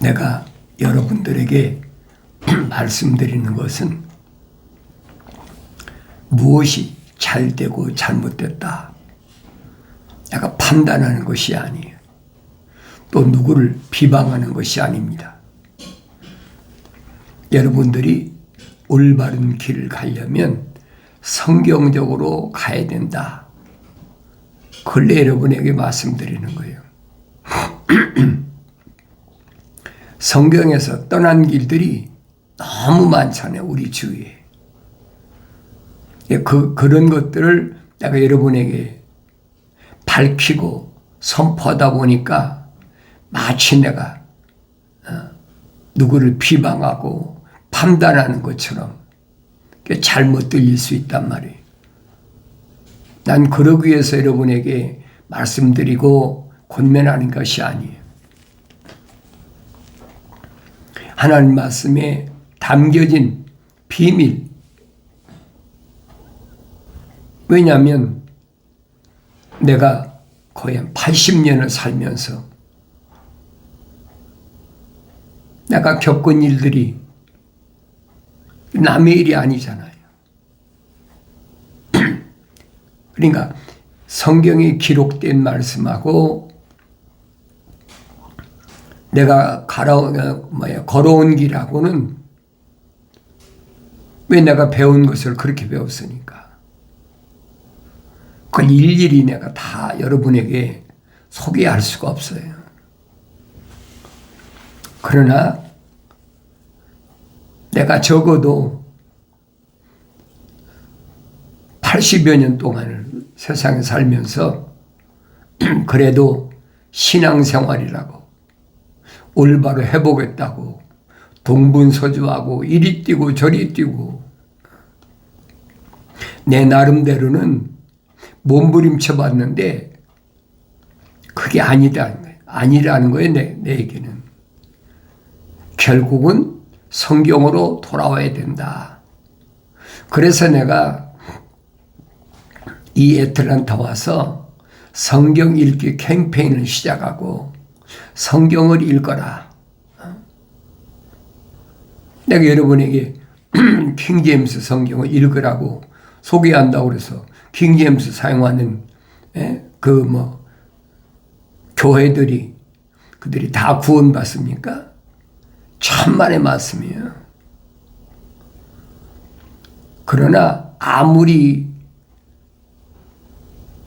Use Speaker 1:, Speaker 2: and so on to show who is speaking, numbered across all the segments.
Speaker 1: 내가 여러분들에게 말씀드리는 것은 무엇이 잘되고 잘못됐다, 내가 판단하는 것이 아니에요. 또 누구를 비방하는 것이 아닙니다. 여러분들이 올바른 길을 가려면 성경적으로 가야 된다. 그걸 여러분에게 말씀드리는 거예요. 성경에서 떠난 길들이 너무 많잖아요, 우리 주위에. 그런 것들을 내가 여러분에게 밝히고 선포하다 보니까 마치 내가 누구를 비방하고 판단하는 것처럼 잘못 들릴 수 있단 말이에요. 난 그러기 위해서 여러분에게 말씀드리고 권면하는 것이 아니에요. 하나님 말씀에 담겨진 비밀. 왜냐하면 내가 거의 한 80년을 살면서 내가 겪은 일들이 남의 일이 아니잖아요. 그러니까 성경에 기록된 말씀하고 내가 걸어온 길하고는, 왜 내가 배운 것을 그렇게 배웠으니까 그걸 일일이 내가 다 여러분에게 소개할 수가 없어요. 그러나 내가 적어도 80여 년 동안을 세상에 살면서 그래도 신앙생활이라고 올바로 해보겠다고 동분서주하고 이리 뛰고 저리 뛰고 내 나름대로는 몸부림쳐 봤는데 그게 아니라는 거예요. 내에게는. 결국은 성경으로 돌아와야 된다. 그래서 내가 이 애틀랜타 와서 성경 읽기 캠페인을 시작하고 성경을 읽어라. 내가 여러분에게 킹제임스 성경을 읽으라고 소개한다고 그래서 킹제임스 사용하는 교회들이 그들이 다 구원받습니까? 천만의 말씀이에요. 그러나 아무리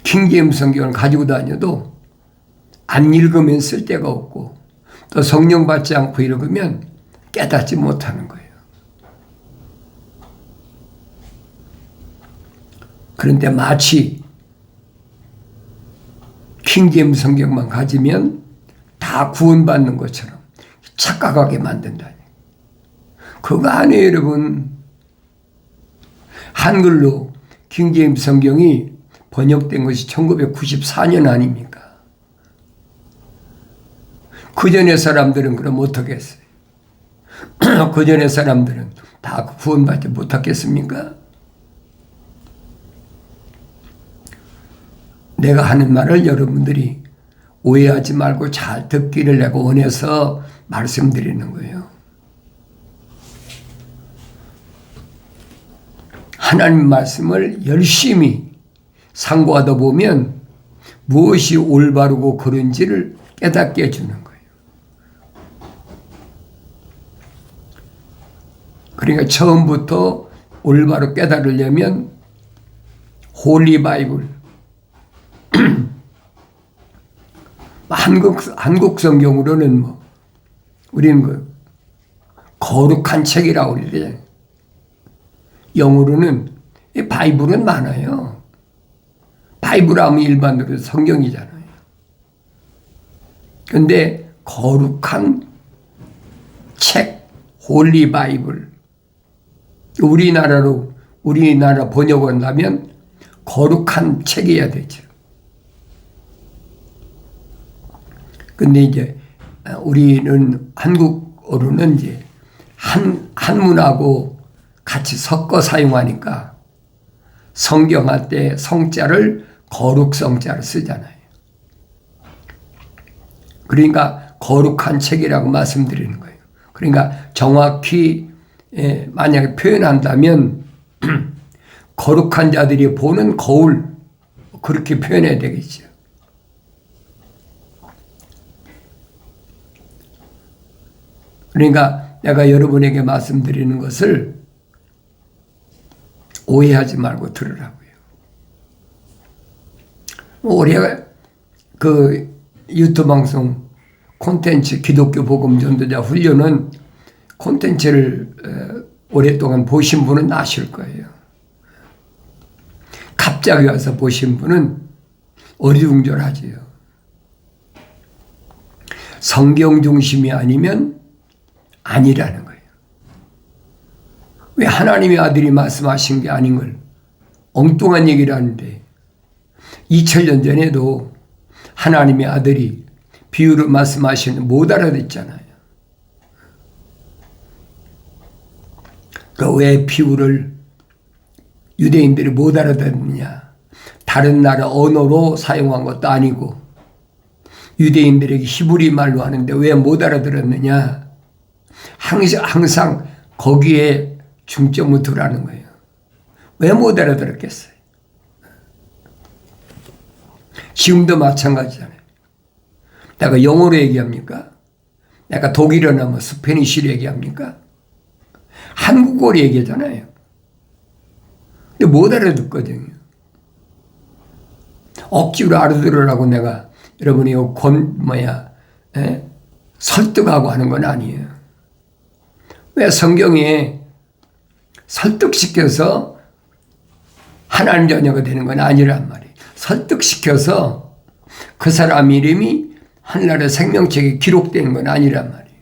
Speaker 1: 킹제임스 성경을 가지고 다녀도 안 읽으면 쓸데가 없고 또 성령 받지 않고 읽으면 깨닫지 못하는 거예요. 그런데 마치 킹제임스 성경만 가지면 다 구원받는 것처럼 착각하게 만든다니. 그거 아니에요, 여러분. 한글로 킹제임스 성경이 번역된 것이 1994년 아닙니까? 그 전에 사람들은 그럼 어떻게 했어요? 그 전에 사람들은 다 구원받지 못했겠습니까? 내가 하는 말을 여러분들이 오해하지 말고 잘 듣기를 내가 원해서 말씀드리는 거예요. 하나님 말씀을 열심히 상고하다 보면 무엇이 올바르고 그른지를 깨닫게 해주는 거예요. 그러니까 처음부터 올바로 깨달으려면 홀리 바이블, 한국 성경으로는 우리는 거룩한 책이라고 그러죠. 영어로는 바이블은 많아요. 바이블 하면 일반적으로 성경이잖아요. 그런데 거룩한 책, 홀리 바이블, 우리나라 번역한다면 거룩한 책이어야 되죠. 근데 이제 우리는 한국어로는 이제 한문하고 같이 섞어 사용하니까 성경할 때 성자를 거룩성자로 쓰잖아요. 그러니까 거룩한 책이라고 말씀드리는 거예요. 그러니까 정확히 만약에 표현한다면 거룩한 자들이 보는 거울, 그렇게 표현해야 되겠죠. 그러니까 내가 여러분에게 말씀드리는 것을 오해하지 말고 들으라고요. 올해 그 유튜브 방송 콘텐츠 기독교 복음 전도자 훈련은 콘텐츠를 오랫동안 보신 분은 아실 거예요. 갑자기 와서 보신 분은 어리둥절하지요. 성경 중심이 아니면 아니라는 거예요. 왜 하나님의 아들이 말씀하신 게 아닌 걸 엉뚱한 얘기를 하는데 2000년 전에도 하나님의 아들이 비유로 말씀하시는 못 알아듣잖아요. 그 왜 비유를 유대인들이 못 알아듣느냐? 다른 나라 언어로 사용한 것도 아니고 유대인들에게 히브리 말로 하는데 왜 못 알아들었느냐? 항상 거기에 중점을 두라는 거예요. 왜 못 알아들었겠어요? 지금도 마찬가지잖아요. 내가 영어로 얘기합니까? 내가 독일어나 뭐 스페니쉬로 얘기합니까? 한국어로 얘기하잖아요. 근데 못 알아듣거든요. 억지로 알아들으라고 내가 여러분이 설득하고 하는 건 아니에요. 왜 성경에 설득시켜서 하나님 자녀가 되는 건 아니란 말이에요. 설득시켜서 그 사람 이름이 하늘나라 생명책에 기록되는 건 아니란 말이에요.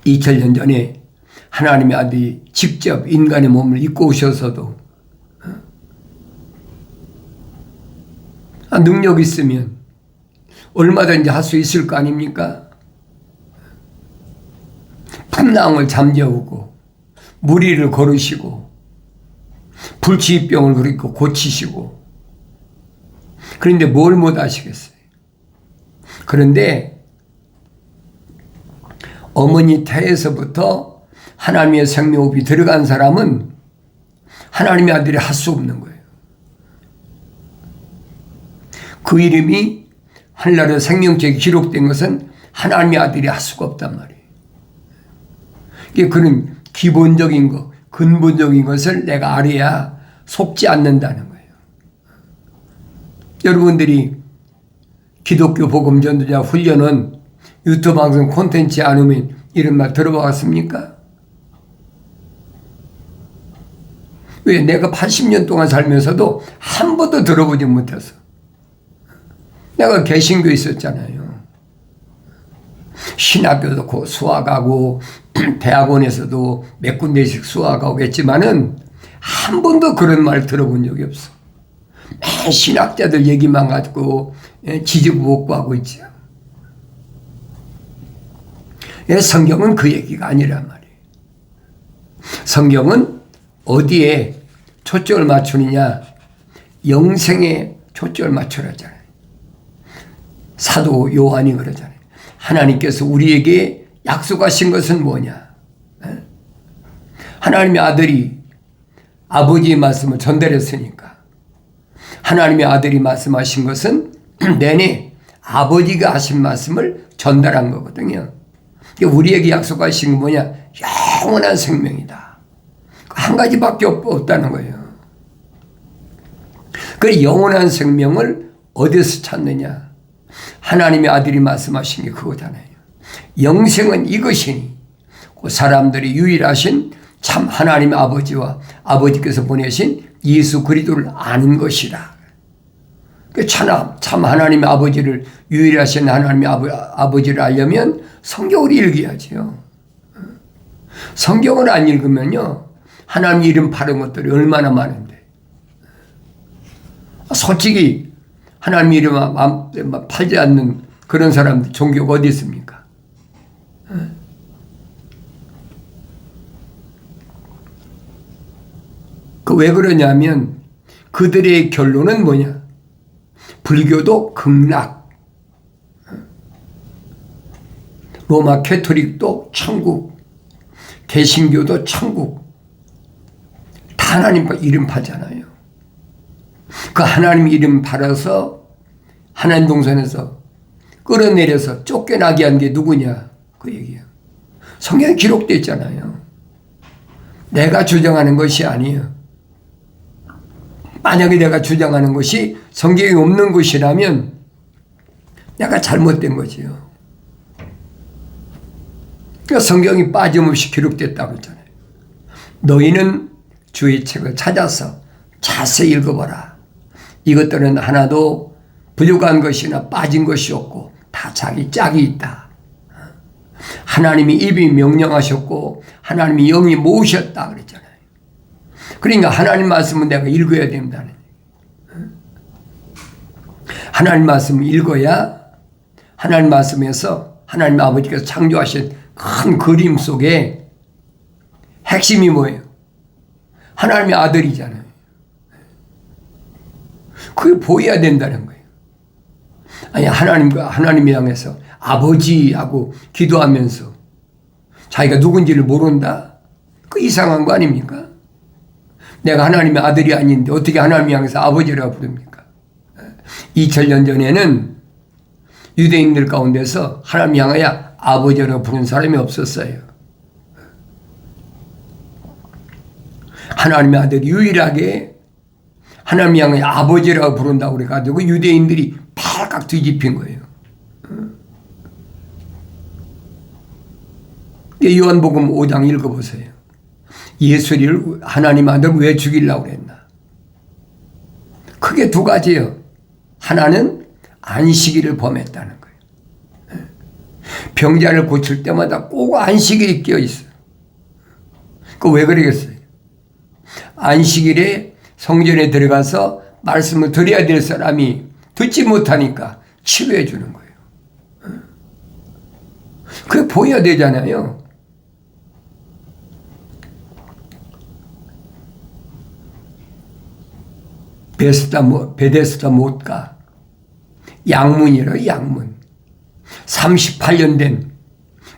Speaker 1: 2000년 전에 하나님의 아들이 직접 인간의 몸을 입고 오셔서도 능력 있으면 얼마든지 할 수 있을 거 아닙니까? 풍랑을 잠재우고 무리를 걸으시고 불치병을 그렇게 고치시고 그런데 뭘 못 하시겠어요? 그런데 어머니 태에서부터 하나님의 생명호흡이 들어간 사람은 하나님의 아들이 할 수 없는 거예요. 그 이름이 하늘나라 생명책에 기록된 것은 하나님의 아들이 할 수가 없단 말이에요. 이게 그런 기본적인 것, 근본적인 것을 내가 알아야 속지 않는다는 거예요. 여러분들이 기독교 복음 전도자 훈련은 유튜브 방송 콘텐츠 않으면 이런 말 들어봤습니까? 왜 내가 80년 동안 살면서도 한 번도 들어보지 못해서. 내가 개신교에 있었잖아요. 신학교도 수학하고 대학원에서도 몇 군데씩 수학하고 했지만은 한 번도 그런 말 들어본 적이 없어. 맨 신학자들 얘기만 가지고 지지부복구하고 있죠. 성경은 그 얘기가 아니란 말이에요. 성경은 어디에 초점을 맞추느냐? 영생에 초점을 맞추라잖아요. 사도 요한이 그러잖아요. 하나님께서 우리에게 약속하신 것은 뭐냐? 하나님의 아들이 아버지의 말씀을 전달했으니까 하나님의 아들이 말씀하신 것은 내내 아버지가 하신 말씀을 전달한 거거든요. 우리에게 약속하신 건 뭐냐? 영원한 생명이다. 한 가지밖에 없다는 거예요. 그 영원한 생명을 어디서 찾느냐? 하나님의 아들이 말씀하신 게 그거잖아요. 영생은 이것이니 그 사람들이 유일하신 참 하나님의 아버지와 아버지께서 보내신 예수 그리스도를 아는 것이라. 참 하나님의 아버지를 유일하신 하나님의 아버지를 알려면 성경을 읽어야지요. 성경을 안 읽으면요 하나님 이름 바른 것들이 얼마나 많은데 솔직히 하나님 이름 팔지 않는 그런 사람들 종교가 어디 있습니까? 왜 그러냐면 그들의 결론은 뭐냐? 불교도 극락, 로마 캐토릭도 천국, 개신교도 천국. 다 하나님 이름 팔잖아요. 그 하나님 이름 팔아서 하나님 동산에서 끌어내려서 쫓겨나게 한 게 누구냐? 그 얘기예요. 성경에 기록되어 있잖아요. 내가 주장하는 것이 아니에요. 만약에 내가 주장하는 것이 성경에 없는 것이라면 내가 잘못된 거지요. 그러니까 성경이 빠짐없이 기록됐다고 했잖아요. 너희는 주의 책을 찾아서 자세히 읽어보라. 이것들은 하나도 부족한 것이나 빠진 것이 없고 다 자기 짝이 있다. 하나님이 입이 명령하셨고 하나님이 영이 모으셨다 그랬잖아요. 그러니까 하나님 말씀은 내가 읽어야 된다는 얘기예요. 하나님 말씀을 읽어야 하나님 말씀에서 하나님 아버지께서 창조하신 큰 그림 속에 핵심이 뭐예요? 하나님의 아들이잖아요. 그게 보여야 된다는 거예요. 아니 하나님을 향해서 아버지하고 기도하면서 자기가 누군지를 모른다? 그 이상한 거 아닙니까? 내가 하나님의 아들이 아닌데 어떻게 하나님을 향해서 아버지라고 부릅니까? 2000년 전에는 유대인들 가운데서 하나님 향하여 아버지라고 부르는 사람이 없었어요. 하나님의 아들이 유일하게 하나님 향하여 아버지라고 부른다고 그래가지고 유대인들이 발칵 뒤집힌 거예요. 요한복음 5장 읽어보세요. 예수를 하나님 아들 왜 죽이려고 그랬나? 크게 두 가지예요. 하나는 안식일을 범했다는 거예요. 병자를 고칠 때마다 꼭 안식일이 끼어 있어요. 그 왜 그러겠어요? 안식일에 성전에 들어가서 말씀을 드려야 될 사람이 듣지 못하니까 치료해 주는 거예요. 그게 보여야 되잖아요. 베데스다 못가 양문이래요. 양문 38년 된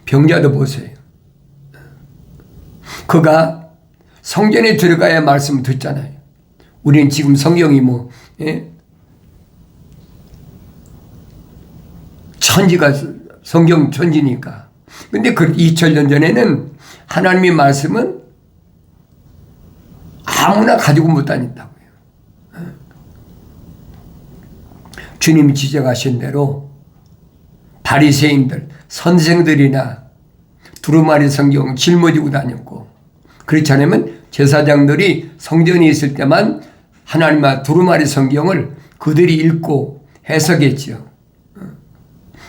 Speaker 1: 병자도 보세요. 그가 성전에 들어가야 말씀을 듣잖아요. 우리는 지금 성경이 천지가 성경 천지니까. 근데 그 2000년 전에는 하나님의 말씀은 아무나 가지고 못 다닌다고요. 주님이 지적하신 대로 바리새인들, 선생들이나 두루마리 성경을 짊어지고 다녔고, 그렇지 않으면 제사장들이 성전에 있을 때만 하나님의 두루마리 성경을 그들이 읽고 해석했죠.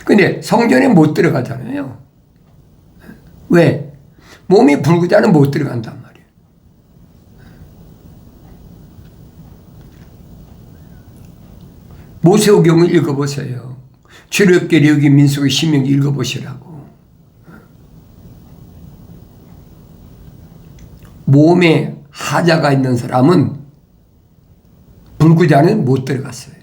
Speaker 1: 근데 성전에 못 들어가잖아요. 왜? 몸이 불구자는 못 들어간단 말이에요. 모세오경을 읽어보세요. 출애굽기, 레위기, 민수기, 신명기 읽어보시라고. 몸에 하자가 있는 사람은 불구자는 못 들어갔어요.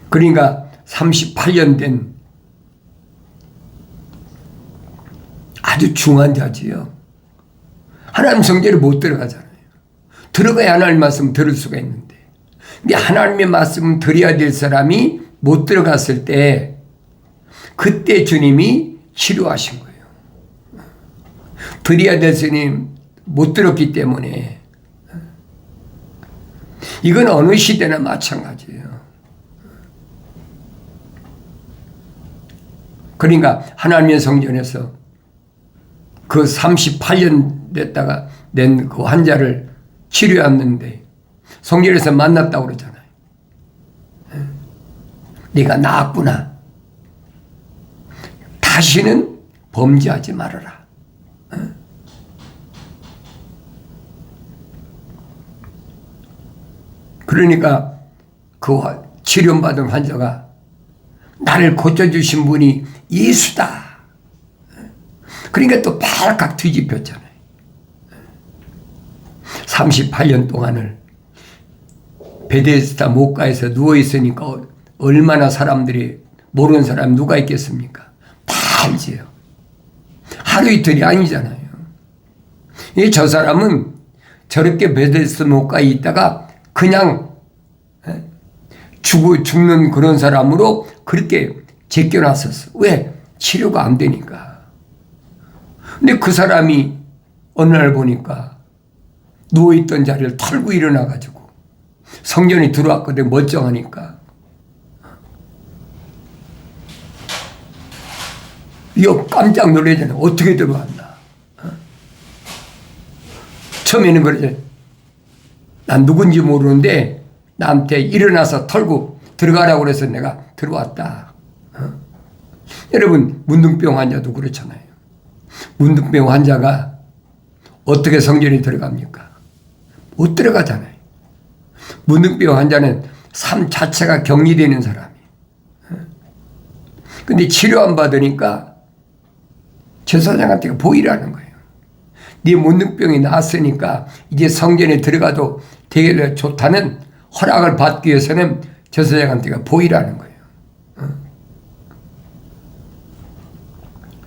Speaker 1: 그러니까 38년 된 아주 중한 자지요. 하나님 성전에 못 들어가잖아요. 들어가야 하나님 말씀 들을 수가 있는데, 근데 하나님의 말씀 드려야 될 사람이 못 들어갔을 때 그때 주님이 치료하신 거예요. 드려야 될 스님 못 들었기 때문에. 이건 어느 시대나 마찬가지예요. 그러니까 하나님의 성전에서 그 38년 됐다가 낸 그 환자를 치료했는데 성전에서 만났다고 그러잖아요. 네가 나았구나. 다시는 범죄하지 말아라. 그러니까 그 치료받은 환자가 나를 고쳐주신 분이 예수다. 그러니까 또 발칵 뒤집혔잖아요. 38년 동안을 베데스다 못가에서 누워있으니까 얼마나 사람들이 모르는 사람이 누가 있겠습니까? 다 알지요. 하루 이틀이 아니잖아요. 저 사람은 저렇게 베데스다가에 있다가 그냥 죽는 그런 사람으로 그렇게 제껴놨었어. 왜? 치료가 안 되니까. 근데 그 사람이 어느 날 보니까 누워있던 자리를 털고 일어나가지고 성전에 들어왔거든. 멀쩡하니까. 이거 깜짝 놀라잖아요. 어떻게 들어왔나. 처음에는 그러죠. 난 누군지 모르는데 나한테 일어나서 털고 들어가라고 그래서 내가 들어왔다. 여러분, 문둥병 환자도 그렇잖아요. 문둥병 환자가 어떻게 성전에 들어갑니까? 못 들어가잖아요. 문둥병 환자는 삶 자체가 격리되는 사람이에요. 근데 치료 안 받으니까 제사장한테 보이라는 거예요. 네 문둥병이 나았으니까 이제 성전에 들어가도 되게 좋다는 허락을 받기 위해서는 제사장한테 보이라는 거예요.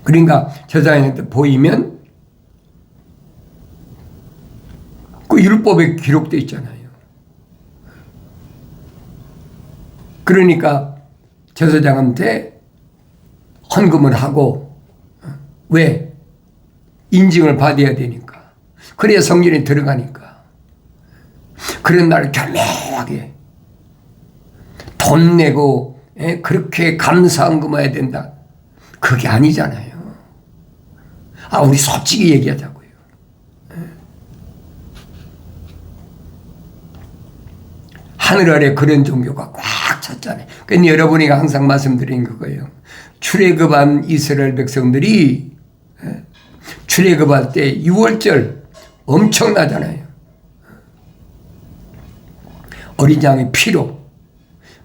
Speaker 1: 그러니까 제사장한테 보이면 그 율법에 기록되어 있잖아요. 그러니까 제사장한테 헌금을 하고, 왜? 인증을 받아야 되니까. 그래야 성전에 들어가니까. 그런 날 겸허하게 돈 내고 그렇게 감사헌금해야 된다. 그게 아니잖아요. 우리 솔직히 얘기하자고요. 하늘 아래 그런 종교가 꽉 찼잖아요. 그러니까 여러분이 항상 말씀드린 그거예요. 출애굽한 이스라엘 백성들이 출애굽할 때 6월절 엄청나잖아요. 어린 양의 피로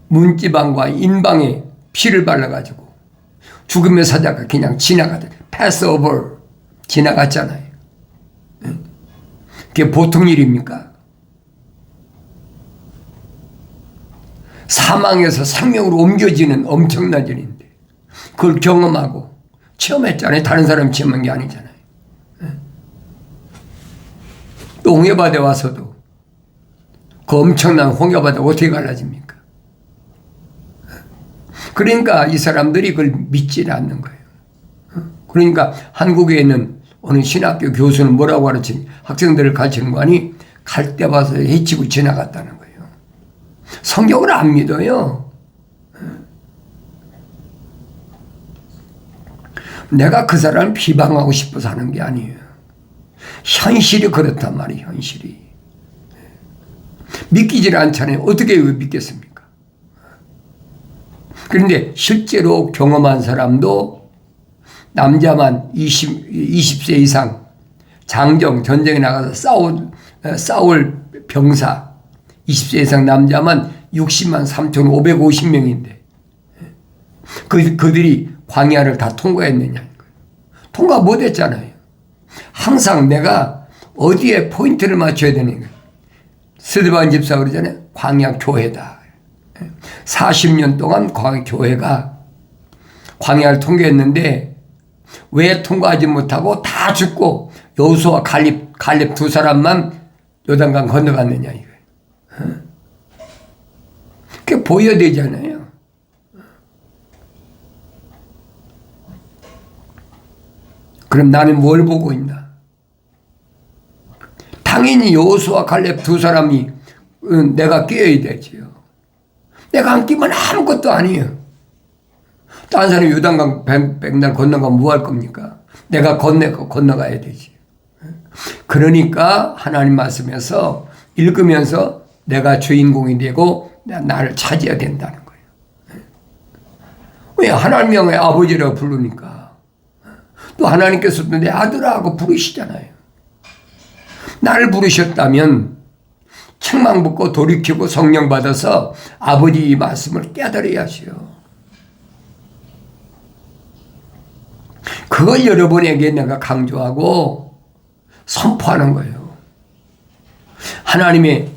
Speaker 1: 문지방과 인방에 피를 발라가지고 죽음의 사자가 그냥 지나가다 패스오버 지나갔잖아요. 그게 보통 일입니까? 사망에서 생명으로 옮겨지는 엄청난 일인데 그걸 경험하고 체험했잖아요. 다른 사람이 체험한 게 아니잖아요. 또 홍해바다에 와서도 그 엄청난 홍해바다 어떻게 갈라집니까? 그러니까 이 사람들이 그걸 믿지 않는 거예요. 그러니까 한국에 있는 어느 신학교 교수는 뭐라고 가르치니 학생들을 가르치는 거 아니 갈 때 봐서 해치고 지나갔다는 거예요. 성경을 안 믿어요. 내가 그 사람을 비방하고 싶어서 하는 게 아니에요. 현실이 그렇단 말이에요. 현실이. 믿기질 않잖아요. 어떻게 믿겠습니까? 그런데 실제로 경험한 사람도 남자만 20세 이상 장정 전쟁에 나가서 싸울 병사 20세 이상 남자만 60만 3,550명인데 그들이 광야를 다 통과했느냐. 통과 못했잖아요. 항상 내가 어디에 포인트를 맞춰야 되는 거예요. 스데반 집사 그러잖아요. 광야 교회다. 40년 동안 교회가 광야를 통과했는데 왜 통과하지 못하고 다 죽고 여호수아와 갈렙 두 사람만 요단강 건너갔느냐 이거예요. 그게 보여야 되잖아요. 그럼 나는 뭘 보고 있나? 당연히 여호수아와 갈렙 두 사람이 내가 끼어야 되지요. 내가 안 끼면 아무것도 아니에요. 다른 사람이 요단강 백날 건너가면 뭐 할 겁니까? 내가 건너가야 되지. 그러니까 하나님 말씀에서 읽으면서 내가 주인공이 되고 나를 차지해야 된다는 거예요. 왜? 하나님이 아버지라고 부르니까. 또 하나님께서도 내 아들하고 부르시잖아요. 나를 부르셨다면 책망 붙고 돌이키고 성령 받아서 아버지 말씀을 깨달아야지요. 그걸 여러분에게 내가 강조하고 선포하는 거예요. 하나님의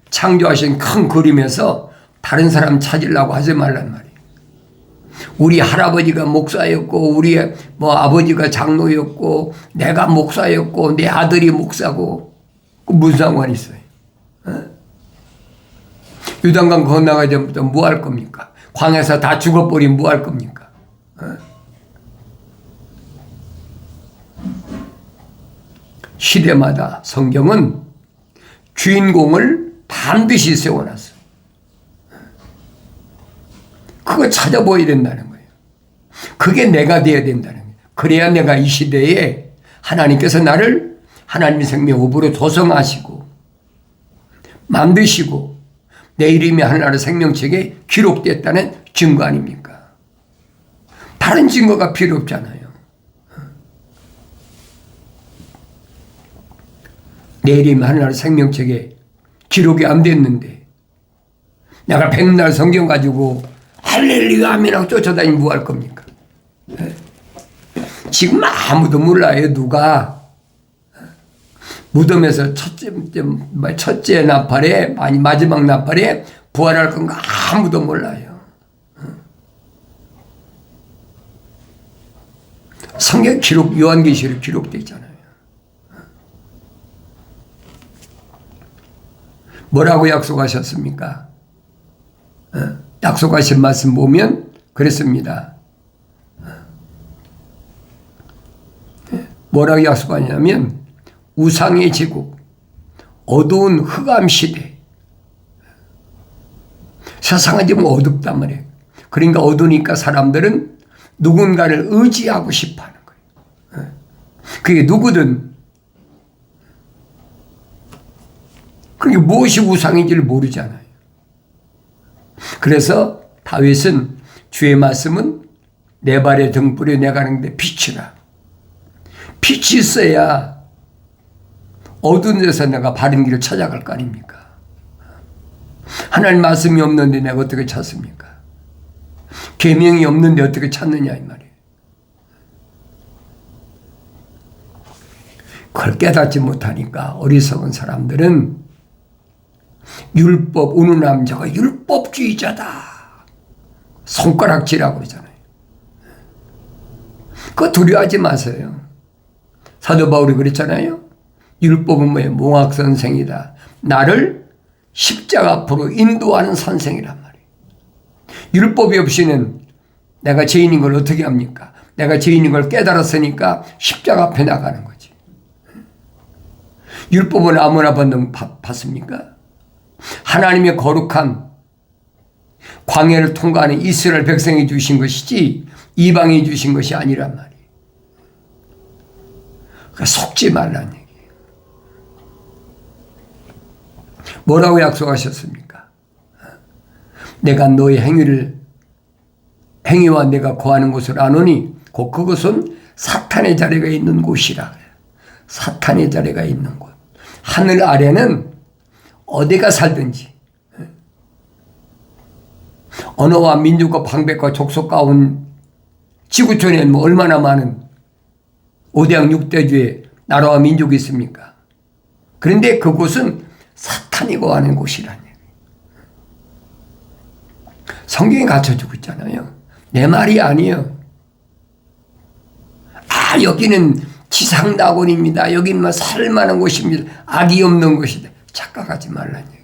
Speaker 1: 창조하신 큰 그림에서 다른 사람 찾으려고 하지 말란 말이에요. 우리 할아버지가 목사였고 우리 아버지가 장로였고 내가 목사였고 내 아들이 목사고 무슨 상관이 있어요? 요단강 건너가자부터 뭐 할 겁니까? 광야에서 다 죽어버리면 뭐 할 겁니까? 시대마다 성경은 주인공을 반드시 세워놨어요. 그거 찾아보아야 된다는 거예요. 그게 내가 되어야 된다는 거예요. 그래야 내가 이 시대에 하나님께서 나를 하나님의 생명업으로 조성하시고 만드시고 내 이름이 하나님의 생명책에 기록됐다는 증거 아닙니까? 다른 증거가 필요 없잖아요. 내 이름이 하나님의 생명책에 기록이 안 됐는데 내가 백날 성경 가지고 할렐루야 아멘하고 쫓아다니면 뭐 할 겁니까? 지금 아무도 몰라요. 누가 무덤에서 첫째 나팔에 마지막 나팔에 부활할 건가 아무도 몰라요. 성경 기록 요한계시록 기록되어 있잖아요. 뭐라고 약속하셨습니까? 약속하신 말씀 보면 그랬습니다. 뭐라고 약속하냐면 우상의 제국, 어두운 흑암 시대. 세상은 지금 어둡단 말이에요. 그러니까 어두우니까 사람들은 누군가를 의지하고 싶어 하는 거예요. 그게 누구든. 그게 무엇이 우상인지를 모르잖아요. 그래서 다윗은 주의 말씀은 내 발의 등불에 내가 가는데 빛이라. 빛이 있어야 어두운 데서 내가 바른 길을 찾아갈 거 아닙니까? 하나님 말씀이 없는데 내가 어떻게 찾습니까? 계명이 없는데 어떻게 찾느냐 이 말이에요. 그걸 깨닫지 못하니까 어리석은 사람들은 율법 운운하면 저거 율법주의자다. 손가락질하고 그러잖아요. 그거 두려워하지 마세요. 사도 바울이 그랬잖아요. 율법은 뭐예요? 몽학선생이다. 나를 십자가 앞으로 인도하는 선생이란 말이에요. 율법이 없이는 내가 죄인인 걸 어떻게 합니까? 내가 죄인인 걸 깨달았으니까 십자가 앞에 나가는 거지. 율법은 아무나 받습니까? 하나님의 거룩한 광야를 통과하는 이스라엘 백성이 주신 것이지 이방이 주신 것이 아니란 말이에요. 그러니까 속지 말라는 얘기예요. 뭐라고 약속하셨습니까? 내가 너의 행위와 내가 거하는 곳을 아노니 곧 그것은 사탄의 자리가 있는 곳이라. 사탄의 자리가 있는 곳. 하늘 아래는 어디가 살든지 언어와 민족과 방백과 족속 가운 지구촌에는 뭐 얼마나 많은 5대양 6대주의 나라와 민족이 있습니까? 그런데 그곳은 사탄이 거하는 곳이라는 얘기예요. 성경이 갖춰주고 있잖아요. 내 말이 아니에요. 여기는 지상낙원입니다. 여기는 뭐 살만한 곳입니다. 악이 없는 곳이다. 착각하지 말라는 얘기예요.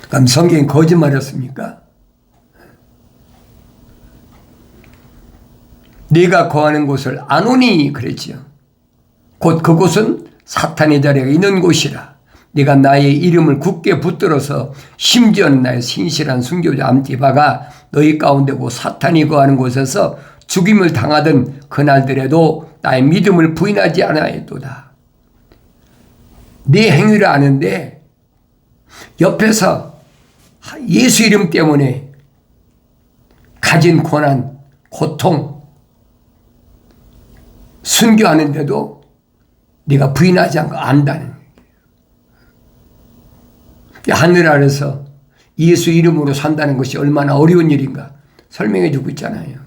Speaker 1: 그럼 성경이 거짓말이었습니까? 네가 거하는 곳을 아노니 그랬지요. 곧 그곳은 사탄의 자리가 있는 곳이라. 네가 나의 이름을 굳게 붙들어서 심지어는 나의 신실한 순교자 암티바가 너희 가운데고 사탄이 거하는 곳에서 죽임을 당하던 그날들에도 나의 믿음을 부인하지 않아했도다. 네 행위를 아는데 옆에서 예수 이름 때문에 가진 고난, 고통, 순교하는데도 네가 부인하지 않고 안다는 거예요. 하늘 아래서 예수 이름으로 산다는 것이 얼마나 어려운 일인가 설명해 주고 있잖아요.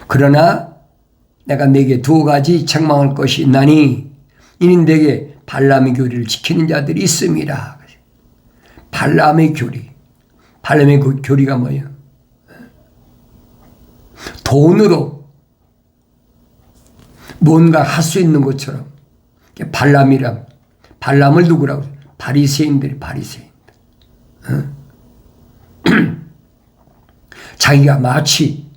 Speaker 1: 그러나 내가 네게 두 가지 책망할 것이 있나니 이는 네게 발람의 교리를 지키는 자들이 있음이라. 발람의 교리. 발람의 그 교리가 뭐예요? 돈으로 뭔가 할 수 있는 것처럼. 발람이란, 발람을 누구라고? 바리새인들이 바리새인들. 자기가 마치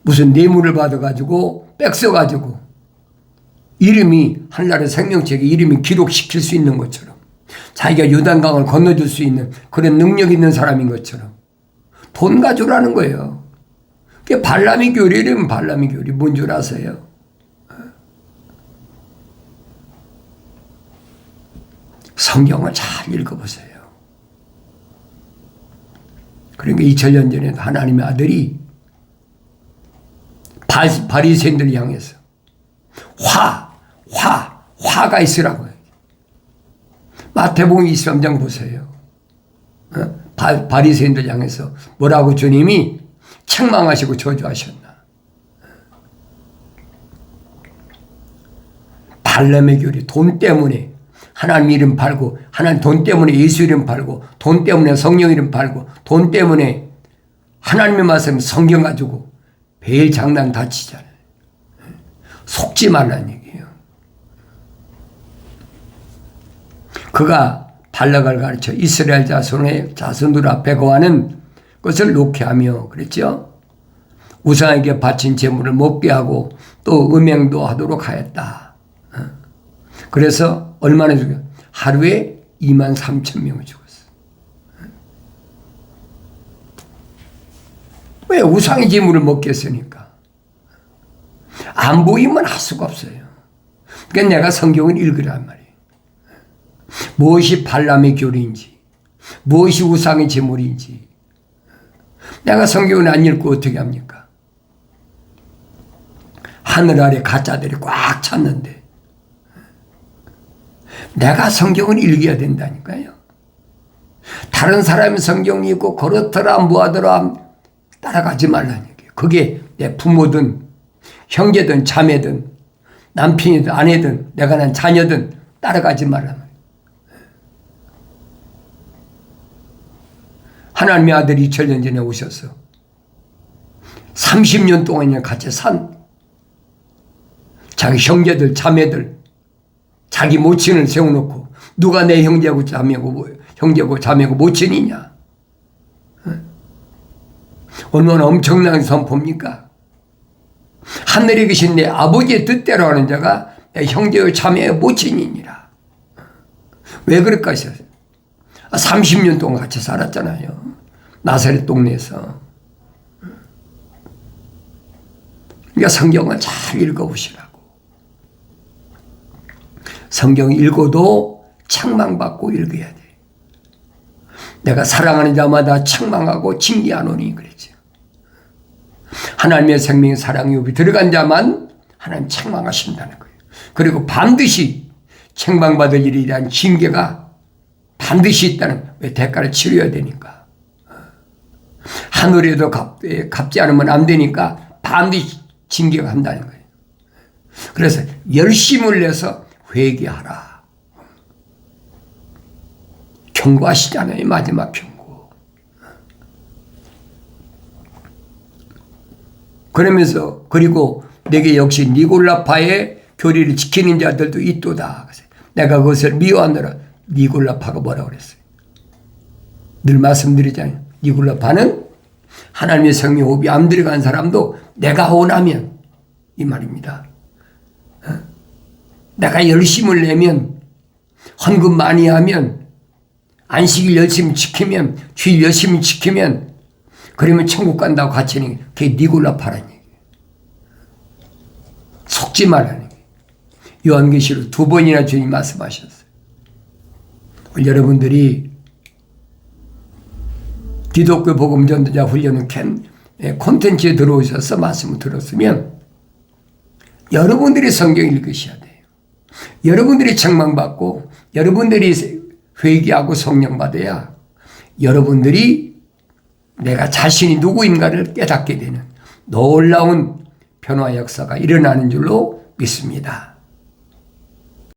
Speaker 1: 무슨 뇌물을 받아가지고 뺏어가지고 이름이 한나라의 생명책에 이름이 기록시킬 수 있는 것처럼 자기가 요단강을 건너줄 수 있는 그런 능력 있는 사람인 것처럼 돈 가져라는 거예요. 그게 발람의 교리라면 발람의 교리 뭔 줄 아세요? 성경을 잘 읽어보세요. 그러니까 2000년 전에도 하나님의 아들이 바리새인들 향해서 화가 있으라고요. 마태복음 23장 보세요. 바리새인들 향해서 뭐라고 주님이 책망하시고 저주하셨나. 발람의 교리, 돈 때문에 하나님 이름 팔고, 하나님 돈 때문에 예수 이름 팔고, 돈 때문에 성령 이름 팔고, 돈 때문에 하나님의 말씀 성경 가지고 매일 장난 다치잖아요. 속지 말라는 얘기예요. 그가 발락을 가르쳐 이스라엘 자손들 앞에 거하는 것을 놓게 하며 그랬죠. 우상에게 바친 제물을 먹게 하고 또 음행도 하도록 하였다. 그래서 얼마나 죽여? 하루에 23,000명을 죽었어. 왜? 우상의 제물을 먹겠으니까. 안 보이면 할 수가 없어요. 그러니까 내가 성경을 읽으란 말이에요. 무엇이 발람의 교리인지, 무엇이 우상의 제물인지. 내가 성경을 안 읽고 어떻게 합니까? 하늘 아래 가짜들이 꽉 찼는데 내가 성경을 읽어야 된다니까요. 다른 사람이 성경 읽고 그렇더라 뭐하더라 따라가지 말라는 얘기예요. 그게 내 부모든 형제든 자매든 남편이든 아내든 내가 난 자녀든 따라가지 말라는 거예요. 하나님의 아들이 2000년 전에 오셔서 30년 동안이나 같이 산 자기 형제들 자매들 자기 모친을 세워놓고 누가 내 형제고 자매고 모친이냐. 얼마나 엄청난 선포입니까? 하늘에 계신 내 아버지의 뜻대로 하는 자가 내 형제요 자매의 모친이니라. 왜 그럴까 하셨어요? 30년 동안 같이 살았잖아요. 나사렛 동네에서. 그러니까 성경을 잘 읽어보시라고. 성경 읽어도 책망받고 읽어야 돼. 내가 사랑하는 자마다 책망하고 징계하노니 그랬죠. 하나님의 생명 사랑의 흡이 들어간 자만 하나님 책망하신다는 거예요. 그리고 반드시 책망받을 일에 대한 징계가 반드시 있다는, 왜? 대가를 치러야 되니까. 하늘에도 갚지 않으면 안 되니까 반드시 징계가 한다는 거예요. 그래서 열심을 내서 회개하라. 경고하시잖아요. 마지막 경고. 그러면서 그리고 내게 역시 니골라파의 교리를 지키는 자들도 있도다. 내가 그것을 미워하느라. 니골라파가 뭐라고 그랬어요? 늘 말씀드리잖아요. 니골라파는 하나님의 성령 호흡이 안 들어간 사람도 내가 원하면 이 말입니다. 내가 열심을 내면, 헌금 많이 하면, 안식일 열심히 지키면, 주일 열심히 지키면, 그러면 천국 간다고 가르치는 게 그게 니골라파라는 얘기예요. 속지 말라는 얘기예요. 요한계시록 2번이나 주님 말씀하셨어요. 여러분들이 기독교 복음 전도자 훈련은 콘텐츠에 들어오셔서 말씀을 들었으면 여러분들이 성경 읽으셔야 돼요. 여러분들이 책망받고 여러분들이 회개하고 성령 받아야 여러분들이 내가 자신이 누구인가를 깨닫게 되는 놀라운 변화 역사가 일어나는 줄로 믿습니다.